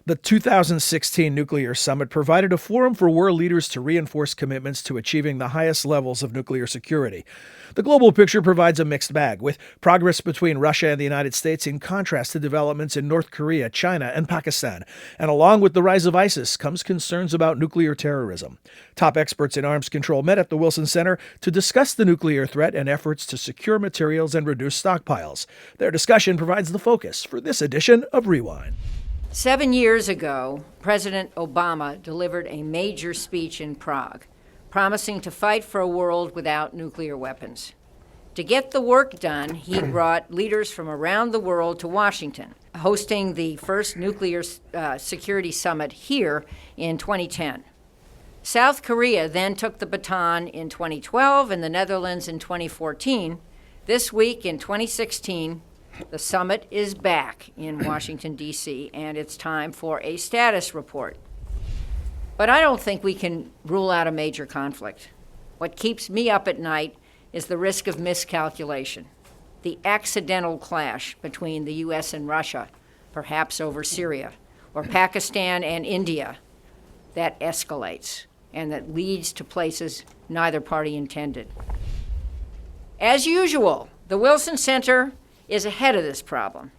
The 2016 Nuclear Summit provided a forum for world leaders to reinforce commitments to achieving the highest levels of nuclear security. The global picture provides a mixed bag, with progress between Russia and the United States in contrast to developments in North Korea, China, and Pakistan. And along with the rise of ISIS comes concerns about nuclear terrorism. Top experts in arms control met at the Wilson Center to discuss the nuclear threat and efforts to secure materials and reduce stockpiles. Their discussion provides the focus for this edition of Rewind. 7 years ago, President Obama delivered a major speech in Prague, promising to fight for a world without nuclear weapons. To get the work done, he brought leaders from around the world to Washington, hosting the first nuclear security summit here in 2010. South Korea then took the baton in 2012 and the Netherlands in 2014. This week in 2016, the summit is back in Washington, D.C., and it's time for a status report. But I don't think we can rule out a major conflict. What keeps me up at night is the risk of miscalculation, the accidental clash between the U.S. and Russia, perhaps over Syria, or Pakistan and India, that escalates and that leads to places neither party intended. As usual, the Wilson Center is ahead of this problem.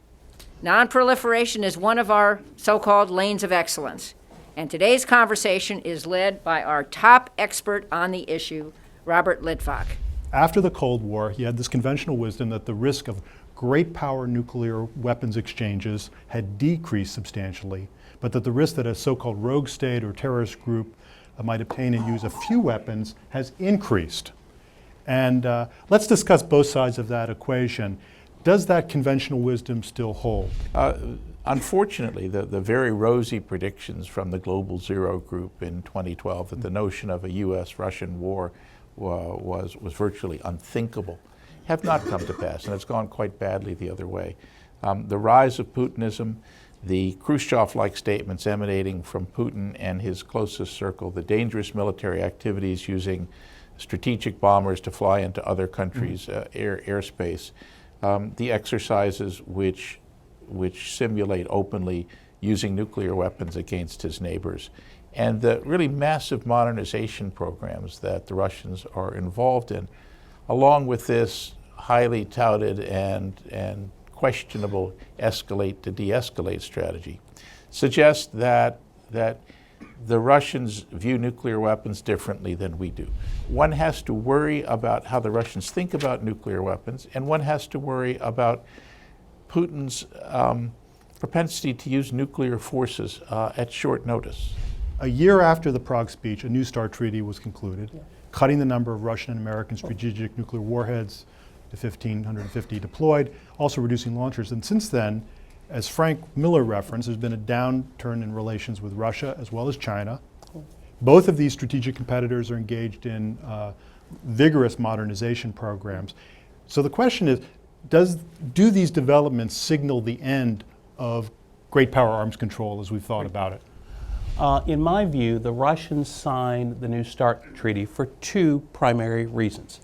Non-proliferation is one of our so-called lanes of excellence, and today's conversation is led by our top expert on the issue, Robert Litwak. After the Cold War, he had this conventional wisdom that the risk of great power nuclear weapons exchanges had decreased substantially, but that the risk that a so-called rogue state or terrorist group might obtain and use a few weapons has increased. And let's discuss both sides of that equation. Does that conventional wisdom still hold? Unfortunately, the very rosy predictions from the Global Zero Group in 2012 that the notion of a U.S.-Russian war was virtually unthinkable have not come to pass, and it's gone quite badly the other way. The rise of Putinism, the Khrushchev-like statements emanating from Putin and his closest circle, the dangerous military activities using strategic bombers to fly into other countries' airspace, the exercises which simulate openly using nuclear weapons against his neighbors, and the really massive modernization programs that the Russians are involved in, along with this highly touted and questionable escalate to de-escalate strategy, suggest that the Russians view nuclear weapons differently than we do. One has to worry about how the Russians think about nuclear weapons, and one has to worry about Putin's propensity to use nuclear forces at short notice. A year after the Prague speech, a New START treaty was concluded, cutting the number of Russian and American strategic nuclear warheads to 1,550 deployed, also reducing launchers. And since then, as Frank Miller referenced, there's been a downturn in relations with Russia as well as China. Both of these strategic competitors are engaged in vigorous modernization programs. So the question is, do these developments signal the end of great power arms control as we've thought about it? In my view, the Russians signed the New START treaty for two primary reasons.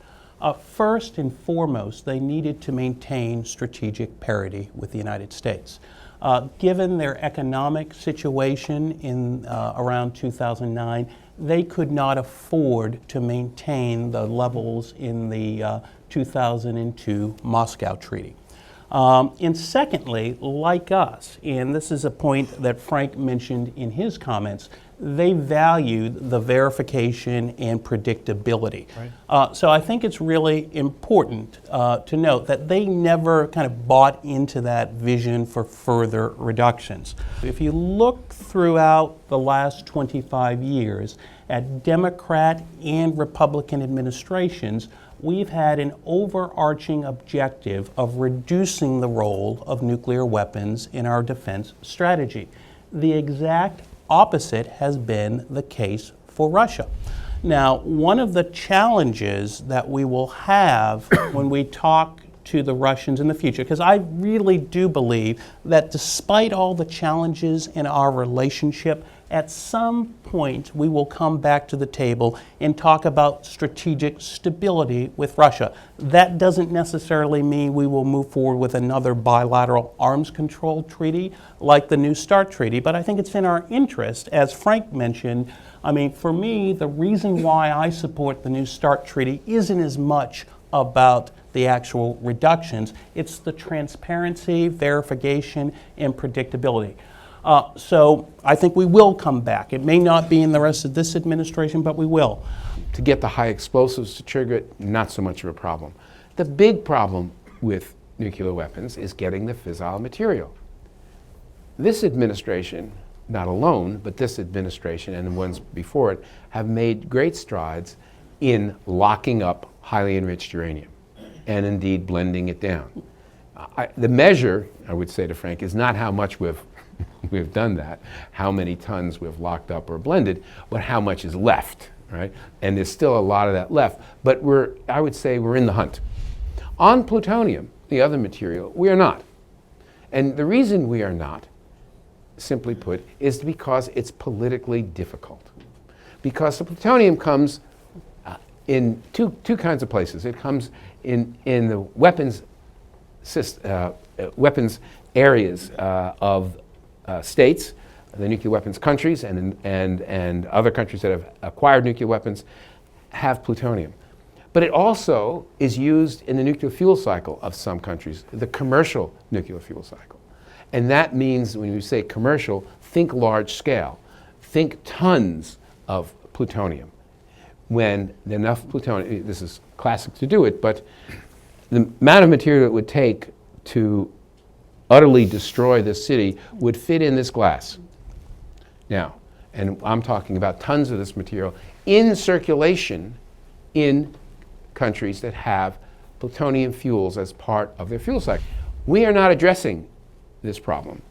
First and foremost, they needed to maintain strategic parity with the United States. Given their economic situation in around 2009, they could not afford to maintain the levels in the 2002 Moscow Treaty. And secondly, like us, and this is a point that Frank mentioned in his comments, they valued the verification and predictability. Right. So I think it's really important to note that they never kind of bought into that vision for further reductions. If you look throughout the last 25 years at Democrat and Republican administrations, we've had an overarching objective of reducing the role of nuclear weapons in our defense strategy. The exact opposite has been the case for Russia. Now, one of the challenges that we will have when we talk to the Russians in the future, because I really do believe that despite all the challenges in our relationship, At some point, we will come back to the table and talk about strategic stability with Russia. That doesn't necessarily mean we will move forward with another bilateral arms control treaty like the New START treaty, but I think it's in our interest, as Frank mentioned. I mean, for me, the reason why I support the New START treaty isn't as much about the actual reductions. It's the transparency, verification, and predictability. So I think we will come back. It may not be in the rest of this administration, but we will. To get the high explosives to trigger it, not so much of a problem. The big problem with nuclear weapons is getting the fissile material. This administration, not alone, but this administration and the ones before it, have made great strides in locking up highly enriched uranium and indeed blending it down. The measure, I would say to Frank, is not how much we've done that, how many tons we've locked up or blended, but how much is left, right? And there's still a lot of that left, but I would say we're in the hunt. On plutonium, the other material, we are not. And the reason we are not, simply put, is because it's politically difficult. Because the plutonium comes in two kinds of places. It comes in the weapons areas of states, the nuclear weapons countries, and other countries that have acquired nuclear weapons have plutonium. But it also is used in the nuclear fuel cycle of some countries, the commercial nuclear fuel cycle. And that means, when you say commercial, think large scale. Think tons of plutonium. When enough plutonium, this is classic to do it, but the amount of material it would take to utterly destroy this city would fit in this glass. Now, and I'm talking about tons of this material in circulation in countries that have plutonium fuels as part of their fuel cycle. We are not addressing this problem.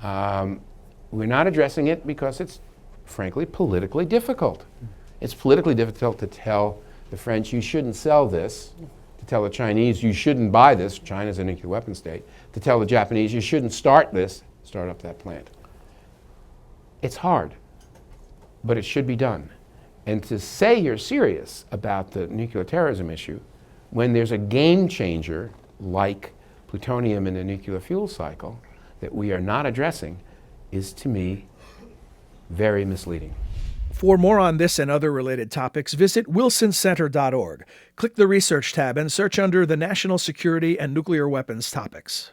We're not addressing it because it's, frankly, politically difficult. It's politically difficult to tell the French, you shouldn't sell this, to tell the Chinese, you shouldn't buy this, China's a nuclear weapon state, to tell the Japanese, you shouldn't start up that plant. It's hard, but it should be done. And to say you're serious about the nuclear terrorism issue when there's a game changer like plutonium in the nuclear fuel cycle that we are not addressing is, to me, very misleading. For more on this and other related topics, visit wilsoncenter.org. Click the Research tab and search under the National Security and Nuclear Weapons topics.